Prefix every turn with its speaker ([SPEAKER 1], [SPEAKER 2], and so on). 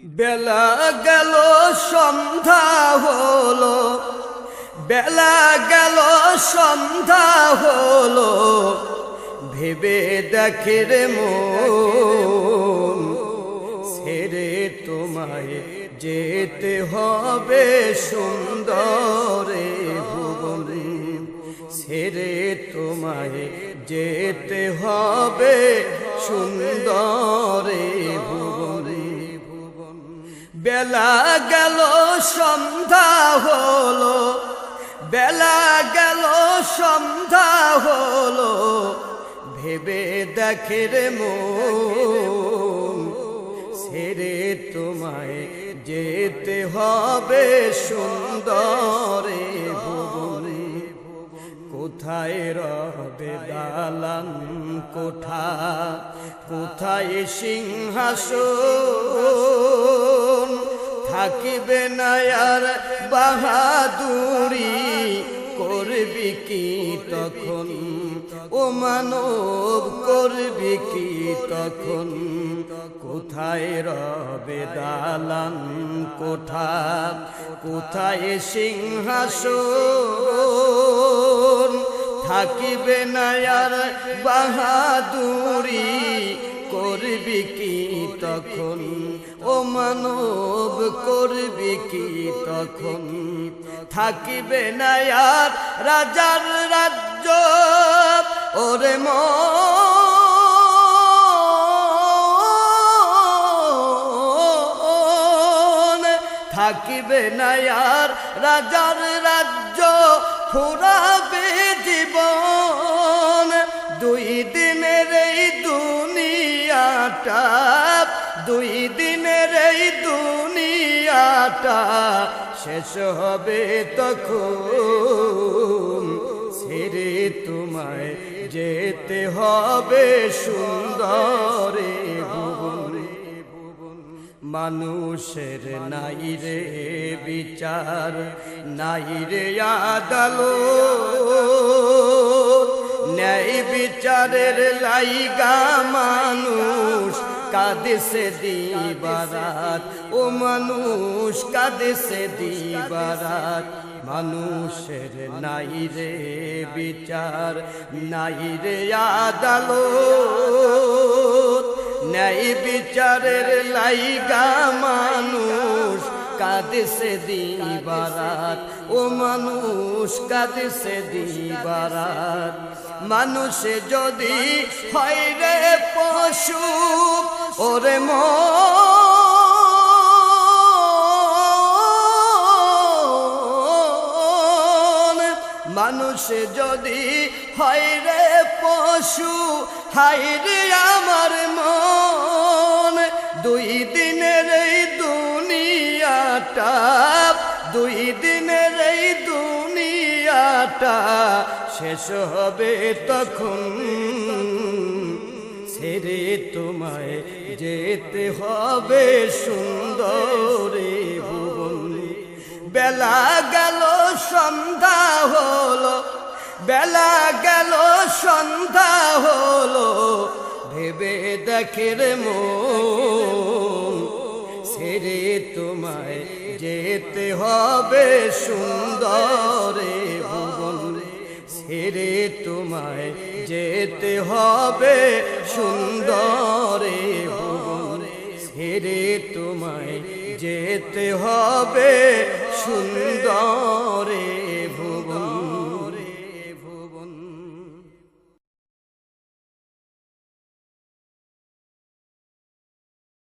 [SPEAKER 1] বেলা গেল সন্ধ্যা হলো, বেলা গেল সন্ধ্যা হলো, ভেবে দেখে রে মন ছেড়ে তোমায় যেতে হবে সুন্দরে ভুবন, ছেড়ে তোমায় যেতে হবে সুন্দরে ভুবন। বেলা গেল সন্ধ্যা হলো, বেলা গেল সন্ধ্যা হলো, ভেবে দেখে রে মন ছেড়ে তোমায় যেতে হবে সুন্দরে ভুবন। কোথায় রবে দালান কোঠা, কোথায় সিংহাসন, থাকিবে না আর বাহাদুরি, করবি কি তখন ও মানব, করবি কি তখন। কোথায় রবে দালান কোঠা, কোথায় সিংহাসন, থাকিবে না আর বাহাদুরি, করবি কি তখন ও মানব, করবি কি তখন। থাকিবে না আর রাজার রাজ্য ওরে মন, থাকিবে না আর রাজার রাজ্য, ফুরাবে জীবন। দুই দিনের এই দুনিয়াটা, দুই দিনের এই দুনিয়াটা শেষ হবে তখন, ছেড়ে তোমায় যেতে হবে সুন্দরে ভুবন। মানুষের নাই রে বিচার, নাই রে আদালত, ন্যায় বিচারের লাইগা মানুষ কাঁদেছে দিবারাত ও মানুষ কাঁদেছে দিবারাত। মানুষের নাই রে বিচার, নাই রে আদালত, ন্যায় বিচারের লাইগা মানুষ কাঁদেছে দিবারাত ও মানুষ কাঁদেছে দিবারাত। মানুষ যদি হয় রে পশু ওরে মন, মানুষ যদি হয় রে পশু, হায় রে আমার মন। দুই দিনের এই দুনিয়াটা, দুই দিনের এই দুনিয়াটা শেষ হবে তখন, ছেড়ে তোমায় যেতে হবে সুন্দরে ভুবন। বেলা গেল সন্ধ্যা হলো, বেলা গেল সন্ধ্যা হলো, ভেবে দেখে রে মন ছেড়ে তোমায় যেতে হবে সুন্দরে ভুবন, ছেড়ে তোমায় যেতে হবে সুন্দরে ভুবন, ছেড়ে তোমায় যেতে হবে সুন্দর।